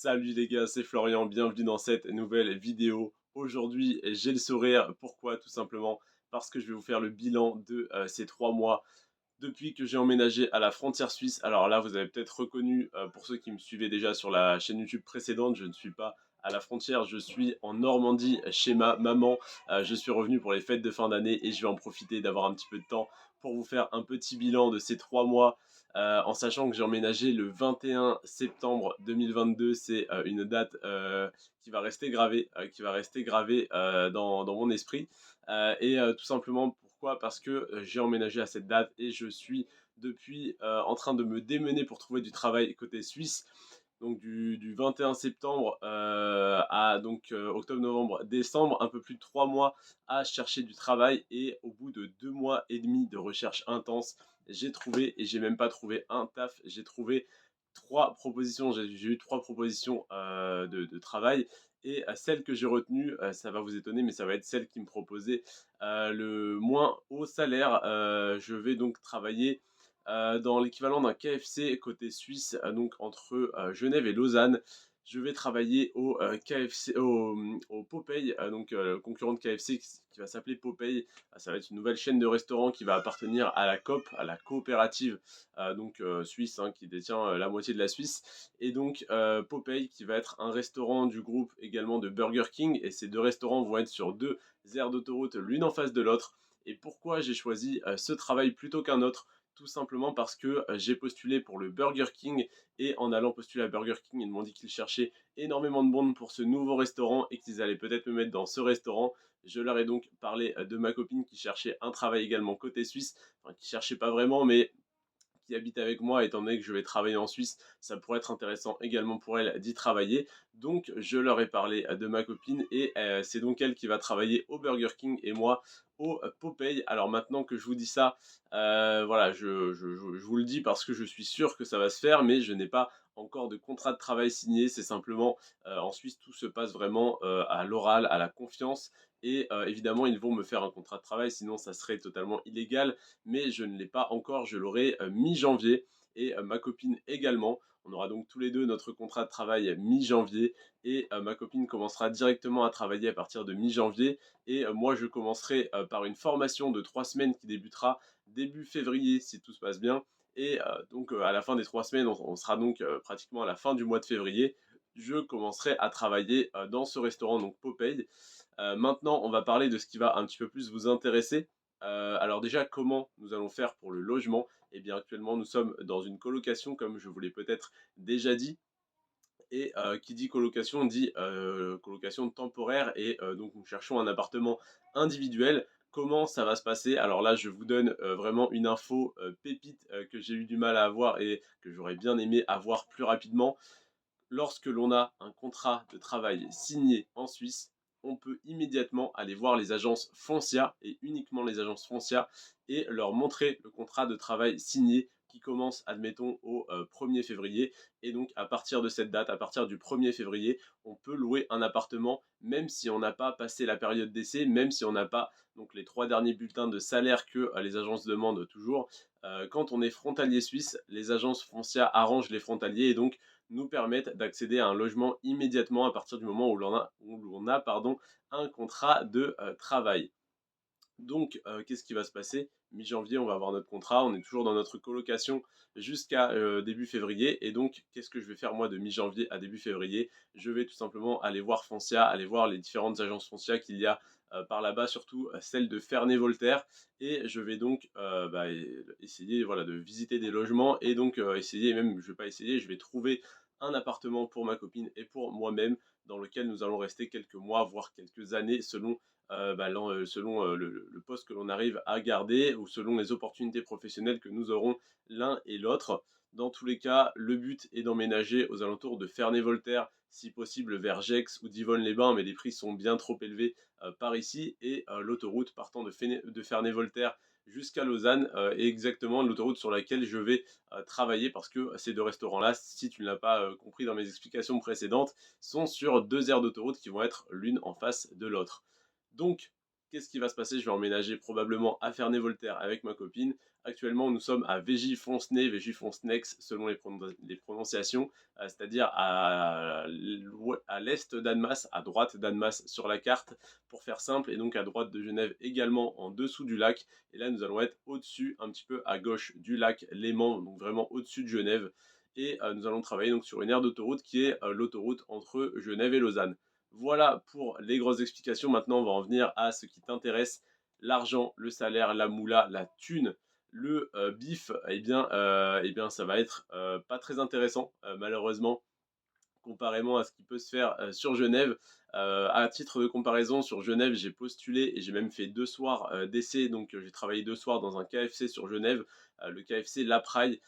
Salut les gars, c'est Florian, bienvenue dans cette nouvelle vidéo. Aujourd'hui, j'ai le sourire. Pourquoi? Tout simplement parce que je vais vous faire le bilan de ces 3 mois depuis que j'ai emménagé à la frontière suisse. Alors là, vous avez peut-être reconnu, pour ceux qui me suivaient déjà sur la chaîne YouTube précédente, je ne suis pas à la frontière, je suis en Normandie chez ma maman. Je suis revenu pour les fêtes de fin d'année et je vais en profiter d'avoir un petit peu de temps pour vous faire un petit bilan de ces 3 mois. En sachant que j'ai emménagé le 21 septembre 2022, c'est une date qui va rester gravée, dans mon esprit. Tout simplement pourquoi? Parce que j'ai emménagé à cette date et je suis depuis en train de me démener pour trouver du travail côté suisse. Donc du 21 septembre à octobre, novembre, décembre, un peu plus de 3 mois à chercher du travail et au bout de 2 mois et demi de recherche intense, j'ai trouvé et j'ai même pas trouvé un taf, j'ai trouvé 3 propositions, j'ai eu 3 propositions de travail et celle que j'ai retenue, ça va vous étonner, mais ça va être celle qui me proposait le moins haut salaire. Je vais donc travailler dans l'équivalent d'un KFC côté suisse, donc entre Genève et Lausanne. Je vais travailler au KFC, au Popeye, le concurrent de KFC qui va s'appeler Popeye. Ça va être une nouvelle chaîne de restaurants qui va appartenir à la COP, à la coopérative suisse, hein, qui détient la moitié de la Suisse. Et donc Popeye qui va être un restaurant du groupe également de Burger King. Et ces deux restaurants vont être sur deux aires d'autoroute, l'une en face de l'autre. Et pourquoi j'ai choisi ce travail plutôt qu'un autre? Tout simplement parce que j'ai postulé pour le Burger King et en allant postuler à Burger King, ils m'ont dit qu'ils cherchaient énormément de monde pour ce nouveau restaurant et qu'ils allaient peut-être me mettre dans ce restaurant. Je leur ai donc parlé de ma copine qui cherchait un travail également côté suisse, enfin qui cherchait pas vraiment, mais qui habite avec moi, étant donné que je vais travailler en Suisse, ça pourrait être intéressant également pour elle d'y travailler. Donc je leur ai parlé de ma copine et c'est donc elle qui va travailler au Burger King et moi au Popeye. Alors maintenant que je vous dis ça, voilà, je vous le dis parce que je suis sûr que ça va se faire, mais je n'ai pas encore de contrat de travail signé. C'est simplement en Suisse, tout se passe vraiment à l'oral, à la confiance. Et évidemment, ils vont me faire un contrat de travail, sinon ça serait totalement illégal, mais je ne l'ai pas encore, je l'aurai mi-janvier et ma copine également. On aura donc tous les deux notre contrat de travail mi-janvier et ma copine commencera directement à travailler à partir de mi-janvier et moi je commencerai par une formation de 3 semaines qui débutera début février si tout se passe bien et à la fin des 3 semaines, on sera donc pratiquement à la fin du mois de février, je commencerai à travailler dans ce restaurant, donc Popeye. Maintenant, on va parler de ce qui va un petit peu plus vous intéresser. Alors déjà, comment nous allons faire pour le logement? Eh bien, actuellement, nous sommes dans une colocation, comme je vous l'ai peut-être déjà dit. Et qui dit colocation dit colocation temporaire. Et donc, nous cherchons un appartement individuel. Comment ça va se passer? Alors là, je vous donne vraiment une info pépite que j'ai eu du mal à avoir et que j'aurais bien aimé avoir plus rapidement. Lorsque l'on a un contrat de travail signé en Suisse, on peut immédiatement aller voir les agences foncières et uniquement les agences foncières et leur montrer le contrat de travail signé qui commence, admettons, au 1er février. Et donc, à partir de cette date, à partir du 1er février, on peut louer un appartement, même si on n'a pas passé la période d'essai, même si on n'a pas donc, les 3 derniers bulletins de salaire que les agences demandent toujours. Quand on est frontalier suisse, les agences foncières arrangent les frontaliers et donc nous permettent d'accéder à un logement immédiatement à partir du moment où l'on a un contrat de travail. Donc, qu'est-ce qui va se passer? Mi-janvier, on va avoir notre contrat, on est toujours dans notre colocation jusqu'à début février. Et donc, qu'est-ce que je vais faire moi de mi-janvier à début février? Je vais tout simplement aller voir Foncia, aller voir les différentes agences Foncia qu'il y a par là-bas, surtout celle de Ferney-Voltaire. Et je vais donc essayer voilà, de visiter des logements et donc essayer, même je ne vais pas essayer, je vais trouver un appartement pour ma copine et pour moi-même dans lequel nous allons rester quelques mois, voire quelques années selon selon le poste que l'on arrive à garder ou selon les opportunités professionnelles que nous aurons l'un et l'autre. Dans tous les cas, le but est d'emménager aux alentours de Ferney-Voltaire, si possible vers Gex ou Divonne-les-Bains, mais les prix sont bien trop élevés par ici. Et l'autoroute partant de Ferney-Voltaire jusqu'à Lausanne est exactement l'autoroute sur laquelle je vais travailler parce que ces deux restaurants-là, si tu ne l'as pas compris dans mes explications précédentes, sont sur deux aires d'autoroute qui vont être l'une en face de l'autre. Donc, Qu'est-ce qui va se passer? Je vais emménager probablement à Ferney-Voltaire avec ma copine. Actuellement, nous sommes à Végey-Foncenay, Végey-Foncenex, selon les prononciations, c'est-à-dire à l'est d'Annemasse, à droite d'Annemasse sur la carte, pour faire simple, et donc à droite de Genève également, en dessous du lac. Et là, nous allons être au-dessus, un petit peu à gauche du lac Léman, donc vraiment au-dessus de Genève. Et nous allons travailler donc sur une aire d'autoroute qui est l'autoroute entre Genève et Lausanne. Voilà pour les grosses explications. Maintenant, on va en venir à ce qui t'intéresse: l'argent, le salaire, la moula, la thune, le bif. Eh bien, ça va être pas très intéressant, malheureusement, comparément à ce qui peut se faire sur Genève. À titre de comparaison, sur Genève, j'ai postulé et j'ai même fait 2 soirs d'essai. Donc, j'ai travaillé 2 soirs dans un KFC sur Genève, le KFC La Praille,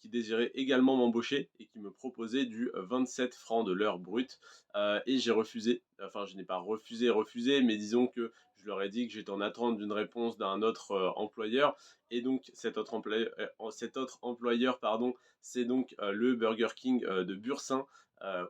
qui désirait également m'embaucher et qui me proposait du 27 francs de l'heure brute. Et j'ai refusé. Enfin, je n'ai pas refusé, mais disons que je leur ai dit que j'étais en attente d'une réponse d'un autre employeur. Et donc, cet autre employeur, pardon, c'est donc le Burger King de Bursin,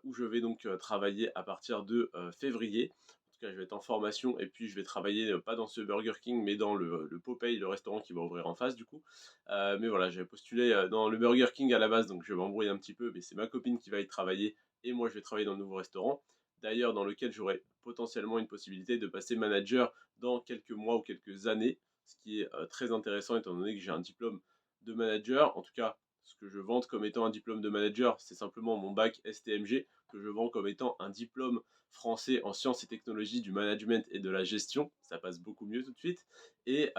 où je vais donc travailler à partir de février. En tout cas, je vais être en formation et puis je vais travailler pas dans ce Burger King, mais dans le Popeye, le restaurant qui va ouvrir en face du coup. Mais voilà, j'avais postulé dans le Burger King à la base, donc je vais m'embrouiller un petit peu, mais c'est ma copine qui va y travailler et moi je vais travailler dans le nouveau restaurant. D'ailleurs, dans lequel j'aurai potentiellement une possibilité de passer manager dans quelques mois ou quelques années, ce qui est très intéressant étant donné que j'ai un diplôme de manager. En tout cas, ce que je vante comme étant un diplôme de manager, c'est simplement mon bac STMG, que je vends comme étant un diplôme français en sciences et technologies du management et de la gestion. Ça passe beaucoup mieux tout de suite. Et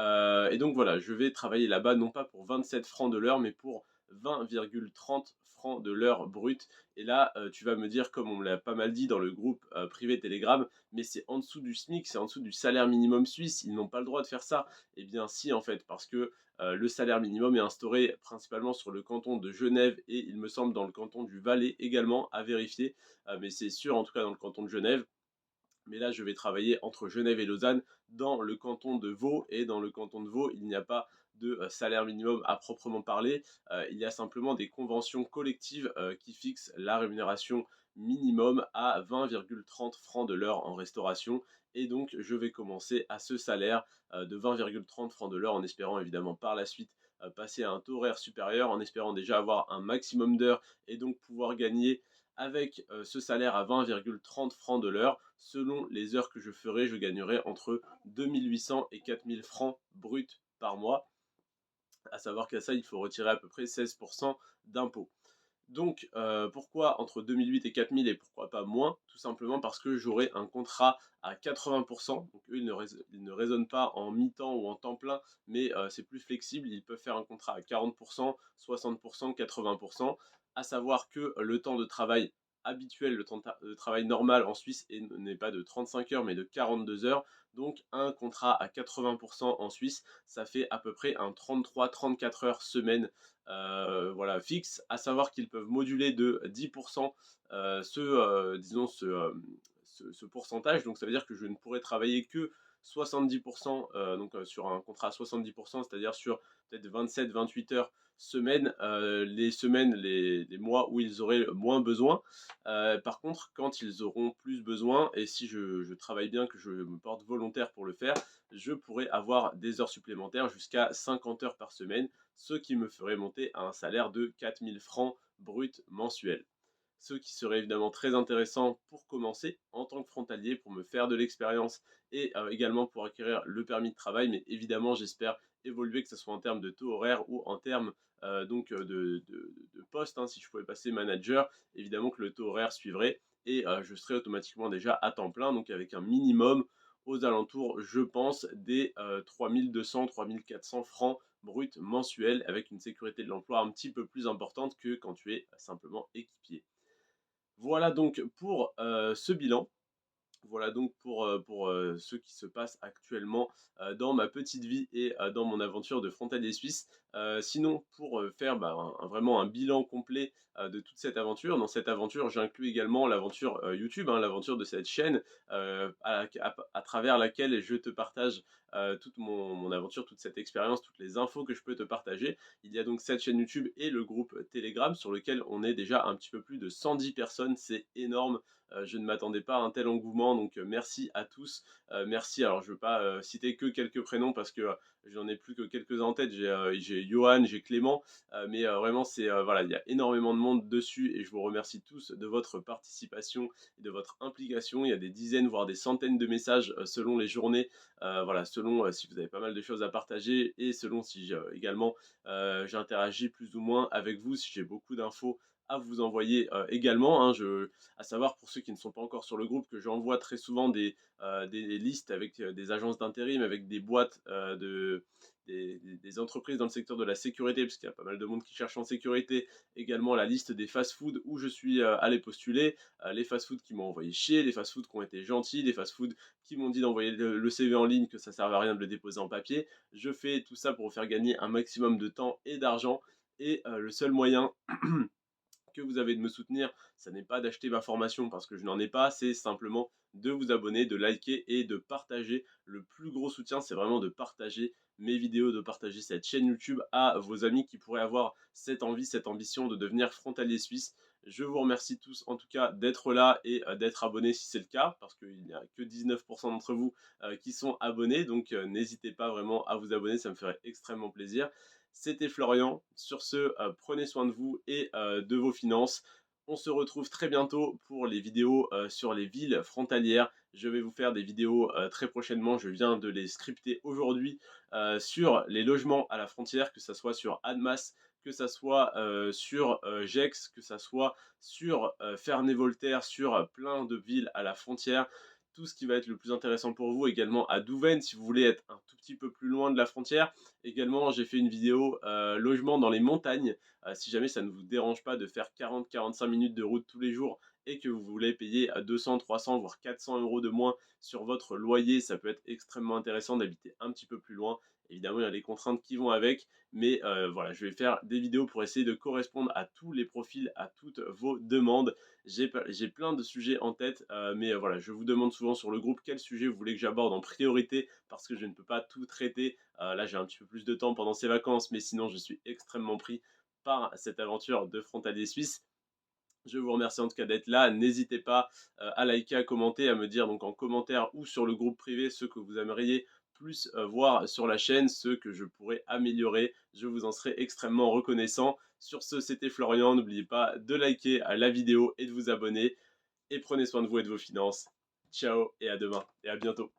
donc voilà, je vais travailler là-bas non pas pour 27 francs de l'heure, mais pour 20,30 francs de l'heure brute. Et là, tu vas me dire, comme on me l'a pas mal dit dans le groupe privé Telegram, mais c'est en dessous du SMIC, c'est en dessous du salaire minimum suisse, ils n'ont pas le droit de faire ça. Eh bien si, en fait, parce que le salaire minimum est instauré principalement sur le canton de Genève et il me semble dans le canton du Valais également, à vérifier, mais c'est sûr en tout cas dans le canton de Genève. Mais là, je vais travailler entre Genève et Lausanne, dans le canton de Vaud. Et dans le canton de Vaud, il n'y a pas de salaire minimum à proprement parler. Il y a simplement des conventions collectives qui fixent la rémunération minimum à 20,30 francs de l'heure en restauration. Et donc, je vais commencer à ce salaire de 20,30 francs de l'heure, en espérant évidemment par la suite passer à un taux horaire supérieur, en espérant déjà avoir un maximum d'heures et donc pouvoir gagner avec ce salaire à 20,30 francs de l'heure. Selon les heures que je ferai, je gagnerai entre 2800 et 4000 francs bruts par mois. À savoir qu'à ça, il faut retirer à peu près 16% d'impôts. Donc, pourquoi entre 2008 et 4000 et pourquoi pas moins? Tout simplement parce que j'aurai un contrat à 80%. Donc, eux, ils ne raisonnent pas en mi-temps ou en temps plein, mais c'est plus flexible. Ils peuvent faire un contrat à 40%, 60%, 80%. À savoir que le temps de travail habituel, le temps de travail normal en Suisse n'est pas de 35 heures, mais de 42 heures. Donc, un contrat à 80% en Suisse, ça fait à peu près un 33-34 heures semaine, voilà, fixe, à savoir qu'ils peuvent moduler de 10% disons ce pourcentage. Donc ça veut dire que je ne pourrais travailler que 70%, donc sur un contrat à 70%, c'est-à-dire sur peut-être 27-28 heures semaine, les semaines, les mois où ils auraient moins besoin. Par contre, quand ils auront plus besoin, et si je travaille bien, que je me porte volontaire pour le faire, je pourrais avoir des heures supplémentaires jusqu'à 50 heures par semaine, ce qui me ferait monter à un salaire de 4000 francs bruts mensuels. Ce qui serait évidemment très intéressant pour commencer en tant que frontalier, pour me faire de l'expérience et également pour acquérir le permis de travail. Mais évidemment, j'espère évoluer, que ce soit en termes de taux horaire ou en termes de poste, hein. Si je pouvais passer manager, évidemment que le taux horaire suivrait et je serais automatiquement déjà à temps plein, donc avec un minimum aux alentours, je pense, des 3200-3400 francs brut mensuels, avec une sécurité de l'emploi un petit peu plus importante que quand tu es simplement équipier. Voilà donc pour ce bilan. Voilà donc pour ce qui se passe actuellement dans ma petite vie et dans mon aventure de frontalier suisse. Sinon, pour faire vraiment un bilan complet de toute cette aventure, dans cette aventure, j'inclus également l'aventure YouTube, hein, l'aventure de cette chaîne à travers laquelle je te partage toute mon aventure, toute cette expérience, toutes les infos que je peux te partager. Il y a donc cette chaîne YouTube et le groupe Telegram sur lequel on est déjà un petit peu plus de 110 personnes. C'est énorme. Je ne m'attendais pas à un tel engouement, donc merci à tous. Merci, alors je ne veux pas citer que quelques prénoms parce que j'en ai plus que quelques-uns en tête. J'ai Johan, j'ai Clément, mais vraiment, voilà, il y a énormément de monde dessus et je vous remercie tous de votre participation et de votre implication. Il y a des dizaines, voire des centaines de messages selon les journées, voilà, selon si vous avez pas mal de choses à partager et selon si également j'interagis plus ou moins avec vous, si j'ai beaucoup d'infos à vous envoyer également. Hein, à savoir pour ceux qui ne sont pas encore sur le groupe que j'envoie très souvent des listes avec des agences d'intérim, avec des boîtes des entreprises dans le secteur de la sécurité, parce qu'il y a pas mal de monde qui cherche en sécurité, également la liste des fast-food où je suis allé postuler, les fast-food qui m'ont envoyé chier, les fast-food qui ont été gentils, les fast-food qui m'ont dit d'envoyer le CV en ligne, que ça ne servait à rien de le déposer en papier. Je fais tout ça pour vous faire gagner un maximum de temps et d'argent, et le seul moyen que vous avez de me soutenir, ça n'est pas d'acheter ma formation parce que je n'en ai pas, c'est simplement de vous abonner, de liker et de partager. Le plus gros soutien, c'est vraiment de partager mes vidéos, de partager cette chaîne YouTube à vos amis qui pourraient avoir cette envie, cette ambition de devenir frontalier suisse. Je vous remercie tous en tout cas d'être là et d'être abonnés si c'est le cas, parce qu'il n'y a que 19% d'entre vous qui sont abonnés, donc n'hésitez pas vraiment à vous abonner, ça me ferait extrêmement plaisir. C'était Florian. Sur ce, prenez soin de vous et de vos finances. On se retrouve très bientôt pour les vidéos sur les villes frontalières. Je vais vous faire des vidéos très prochainement. Je viens de les scripter aujourd'hui sur les logements à la frontière, que ce soit sur Annemasse, que ce soit sur Gex, que ce soit sur Ferney-Voltaire, sur plein de villes à la frontière. Tout ce qui va être le plus intéressant pour vous, également à Douvaine, si vous voulez être un tout petit peu plus loin de la frontière. Également, j'ai fait une vidéo logement dans les montagnes. Si jamais ça ne vous dérange pas de faire 40-45 minutes de route tous les jours et que vous voulez payer à 200, 300, voire 400 euros de moins sur votre loyer, ça peut être extrêmement intéressant d'habiter un petit peu plus loin. Évidemment, il y a les contraintes qui vont avec, mais voilà, je vais faire des vidéos pour essayer de correspondre à tous les profils, à toutes vos demandes. J'ai plein de sujets en tête, mais voilà, je vous demande souvent sur le groupe quel sujet vous voulez que j'aborde en priorité parce que je ne peux pas tout traiter. Là, j'ai un petit peu plus de temps pendant ces vacances, mais sinon, je suis extrêmement pris par cette aventure de frontalier suisse. Je vous remercie en tout cas d'être là. N'hésitez pas à liker, à commenter, à me dire donc en commentaire ou sur le groupe privé ce que vous aimeriez plus voir sur la chaîne, ce que je pourrais améliorer. Je vous en serai extrêmement reconnaissant. Sur ce, c'était Florian. N'oubliez pas de liker la vidéo et de vous abonner. Et prenez soin de vous et de vos finances. Ciao et à demain et à bientôt.